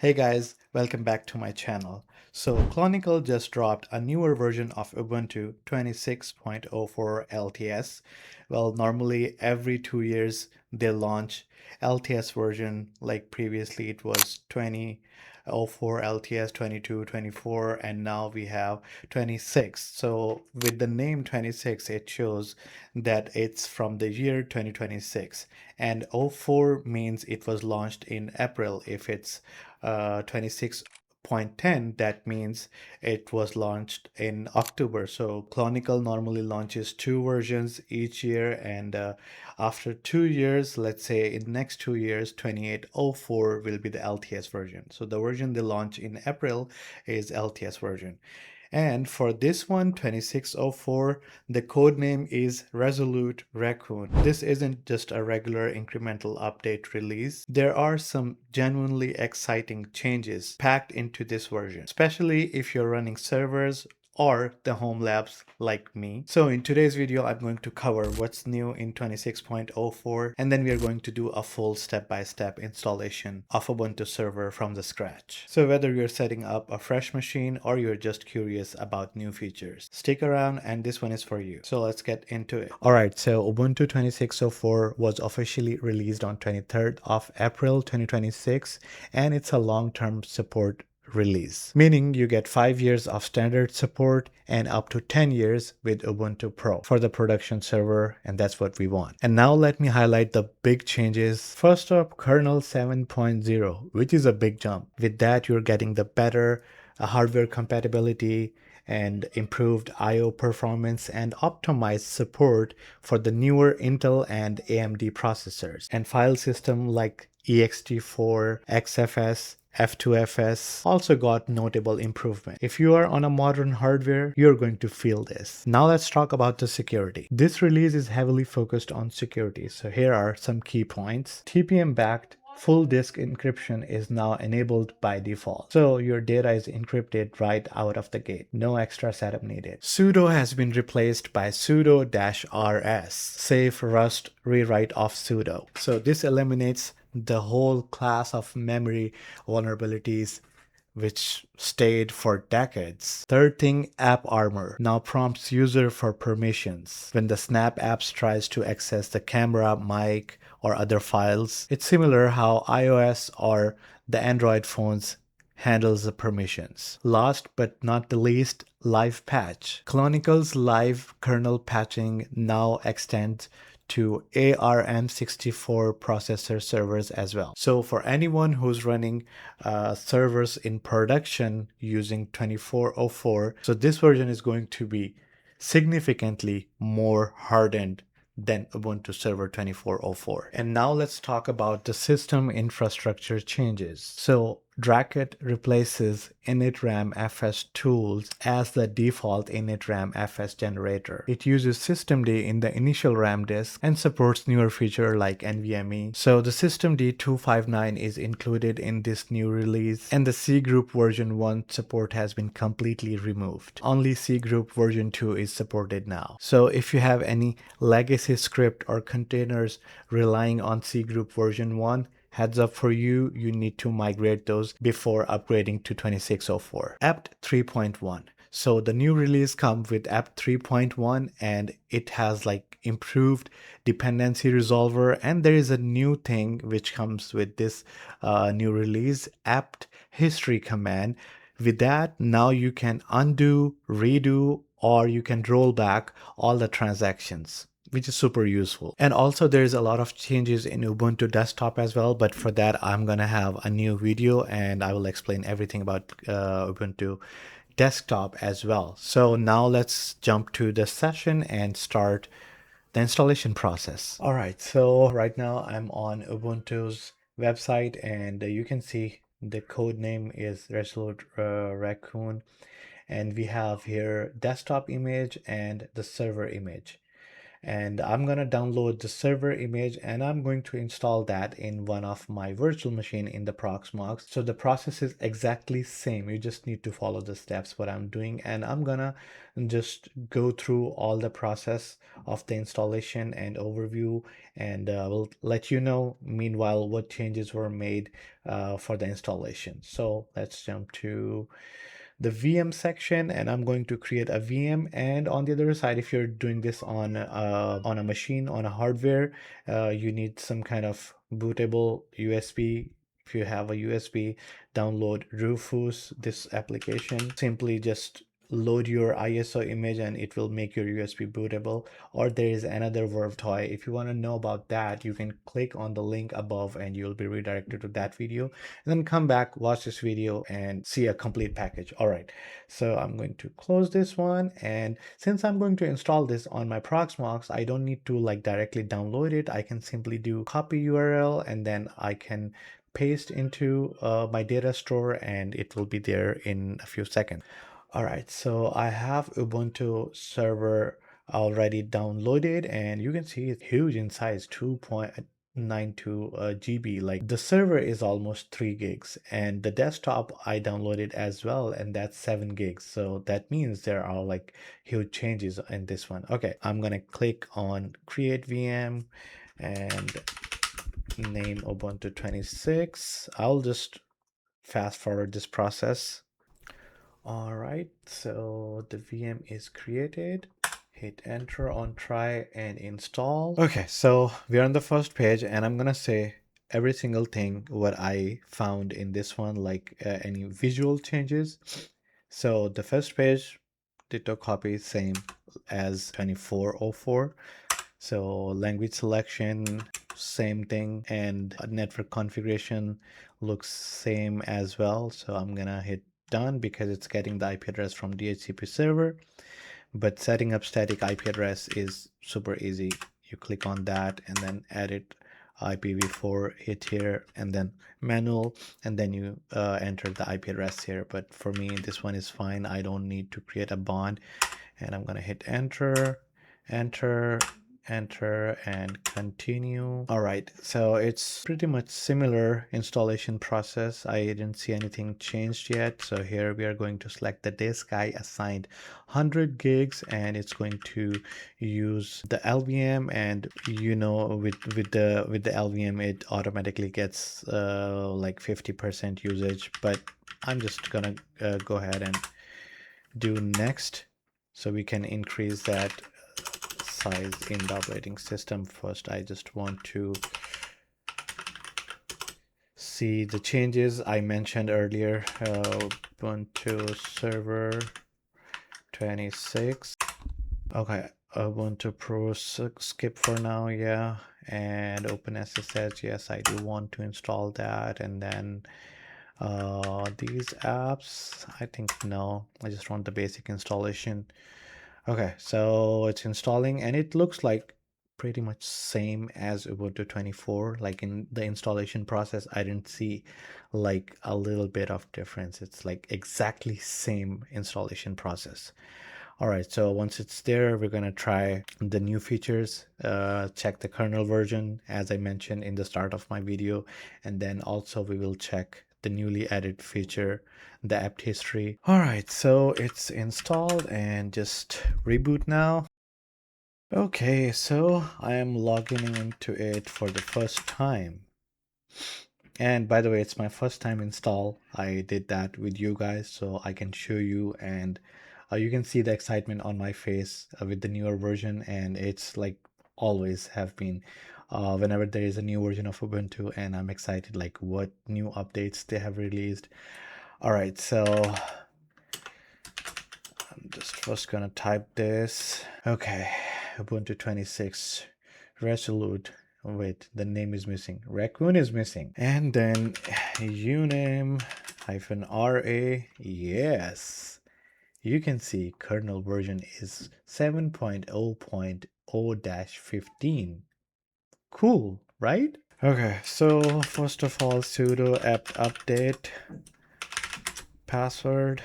Hey guys, welcome back to my channel. So Chronicle just dropped a newer version of Ubuntu 26.04 LTS. Well, normally every 2 years they launch LTS version, like previously it was 2004 LTS, 22, 24, and now we have 26. So with the name 26, it shows that it's from the year 2026, and 04 means it was launched in April. If it's 26.10, that means it was launched in October. So Chronicle normally launches two versions each year, and after 2 years, let's say in next 2 years, 2804 will be the LTS version. So the version they launch in April is LTS version. And for this one, 2604, the code name is Resolute Raccoon. This isn't just a regular incremental update release. There are some genuinely exciting changes packed into this version, especially if you're running servers or the home labs like me. So in today's video, I'm going to cover what's new in 26.04, and then we are going to do a full step-by-step installation of Ubuntu Server from the scratch. So whether you're setting up a fresh machine or you're just curious about new features, stick around and this one is for you. So let's get into it. All right, so Ubuntu 26.04 was officially released on 23rd of April 2026, and it's a long-term support release, meaning you get 5 years of standard support and up to 10 years with Ubuntu Pro for the production server, and that's what we want. And now let me highlight the big changes. First up, Kernel 7.0, which is a big jump. With that, you're getting the better hardware compatibility and improved I/O performance and optimized support for the newer Intel and AMD processors, and file system like ext4, XFS, F2FS also got notable improvement. If you are on a modern hardware, you're going to feel this. Now let's talk about the security. This release is heavily focused on security, so here are some key points. TPM-backed full disk encryption is now enabled by default, so your data is encrypted right out of the gate. No extra setup needed. Sudo has been replaced by sudo-rs, safe rust rewrite of sudo. So this eliminates the whole class of memory vulnerabilities which stayed for decades. Third thing, App Armor now prompts user for permissions when the Snap apps tries to access the camera, mic, or other files. It's similar how iOS or the Android phones handles the permissions. Last but not the least, Live Patch. Chronicle's live kernel patching now extends to ARM64 processor servers as well. So for anyone who's running servers in production using 2404, so this version is going to be significantly more hardened than Ubuntu Server 2404. And now let's talk about the system infrastructure changes. So Dracket replaces initram fs tools as the default initram fs generator. It uses systemd in the initial RAM disk and supports newer feature like NVMe. So the systemd 259 is included in this new release, and the cgroup version 1 support has been completely removed. Only cgroup version 2 is supported now. So if you have any legacy script or containers relying on cgroup version 1, heads up for you, you need to migrate those before upgrading to 2604. apt 3.1. So the new release comes with apt 3.1, and it has like improved dependency resolver, and there is a new thing which comes with this new release, apt history command. With that, now you can undo, redo, or you can roll back all the transactions, which is super useful. And also there's a lot of changes in Ubuntu desktop as well, but for that I'm gonna have a new video and I will explain everything about Ubuntu desktop as well. So now let's jump to the session and start the installation process. All right, so right now I'm on Ubuntu's website, and you can see the code name is Resolute Raccoon, and we have here desktop image and the server image. and I'm gonna download the server image and I'm going to install that in one of my virtual machine in the Proxmox. So the process is exactly same. You just need to follow the steps what I'm doing, and I'm gonna just go through all the process of the installation and overview, and we'll let you know meanwhile what changes were made for the installation. So let's jump to the VM section, and I'm going to create a VM. And on the other side, if you're doing this on a machine, on a hardware, you need some kind of bootable USB. If you have a USB, download Rufus, this application. Simply just load your ISO image and it will make your USB bootable. Or there is another Verve toy. If you want to know about that, you can click on the link above and you'll be redirected to that video. And then come back, watch this video and see a complete package. All right, so I'm going to close this one. And since I'm going to install this on my Proxmox, I don't need to like directly download it. I can simply do copy URL and then I can paste into my data store and it will be there in a few seconds. All right, so I have Ubuntu Server already downloaded, and you can see it's huge in size, 2.92 GB. Like the server is almost 3 gigs, and the desktop I downloaded as well, and that's 7 gigs. So that means there are like huge changes in this one. Okay, I'm gonna click on Create VM and name Ubuntu 26. I'll just fast forward this process. All right, so the VM is created. Hit enter on try and install. Okay, so we're on the first page and I'm gonna say every single thing what I found in this one, like any visual changes. So the first page, ditto copy, same as 2404. So language selection, same thing, and network configuration looks same as well. So I'm gonna hit done because it's getting the IP address from DHCP server. But setting up static IP address is super easy. You click on that and then edit IPv4, hit here, and then manual, and then you enter the IP address here. But for me, this one is fine. I don't need to create a bond, and I'm gonna hit enter, enter, enter, and continue. All right, so it's pretty much similar installation process. I didn't see anything changed yet. So here we are going to select the disk. I assigned 100 gigs and it's going to use the LVM, and you know with the LVM it automatically gets like 50% usage, but I'm just gonna go ahead and do next so we can increase that size in the operating system. First, I just want to see the changes I mentioned earlier. Ubuntu Server 26. Okay, Ubuntu Pro skip for now, yeah. And OpenSSH, yes, I do want to install that. And then these apps, I think no, I just want the basic installation. Okay, so it's installing and it looks like pretty much same as Ubuntu 24. Like in the installation process, I didn't see like a little bit of difference. It's like exactly same installation process. All right, so once it's there, we're gonna try the new features, check the kernel version as I mentioned in the start of my video, and then also we will check the newly added feature, the apt history. All right, so it's installed and just reboot now. Okay, so I am logging into it for the first time. And by the way, it's my first time install. I did that with you guys so I can show you, and you can see the excitement on my face with the newer version, and it's like always have been whenever there is a new version of Ubuntu, and I'm excited like what new updates they have released. All right, so I'm just first gonna type this. Okay, Ubuntu 26 Resolute. Oh, wait, the name is missing. Raccoon is missing. And then uname -ra. Yes. You can see kernel version is 7.0.0-15. Cool, right? Okay, so first of all, sudo apt update password.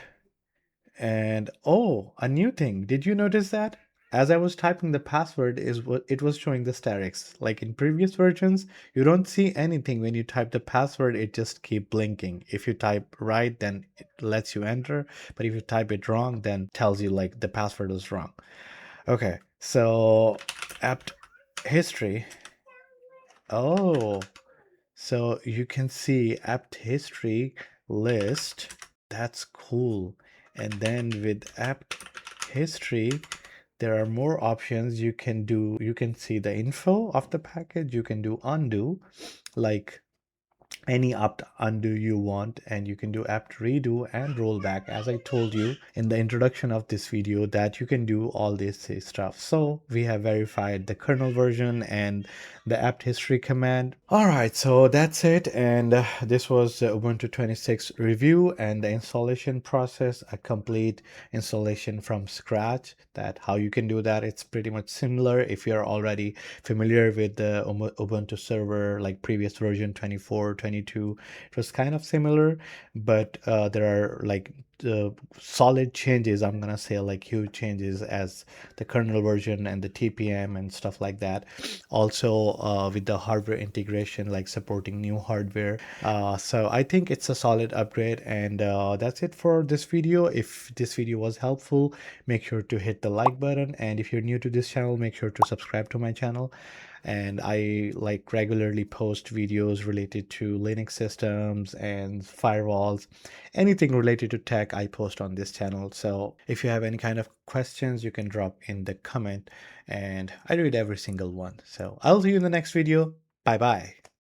And oh, a new thing. Did you notice that? as I was typing the password is what it was showing the asterisk. Like in previous versions, you don't see anything when you type the password, it just keep blinking. If you type right, then it lets you enter, but if you type it wrong, then tells you like the password is wrong. Okay, so apt history. Oh, so you can see apt history list. That's cool. And then with apt history, there are more options you can do. You can see the info of the package. You can do undo, like any apt undo you want, and you can do apt redo and rollback, as I told you in the introduction of this video that you can do all this stuff. So we have verified the kernel version and the apt history command. All right, so that's it, and this was the Ubuntu 26 review and the installation process, a complete installation from scratch. That how you can do that, it's pretty much similar if you're already familiar with the Ubuntu server, like previous version 24, 22. It was kind of similar, but there are like solid changes, I'm gonna say, like huge changes as the kernel version and the TPM and stuff like that. Also with the hardware integration, like supporting new hardware. So I think it's a solid upgrade, and that's it for this video. If this video was helpful, make sure to hit the like button, and if you're new to this channel, make sure to subscribe to my channel. And I like regularly post videos related to Linux systems and firewalls. Anything related to tech I post on this channel. So if you have any kind of questions, you can drop in the comment, and I read every single one. So I'll see you in the next video. Bye bye.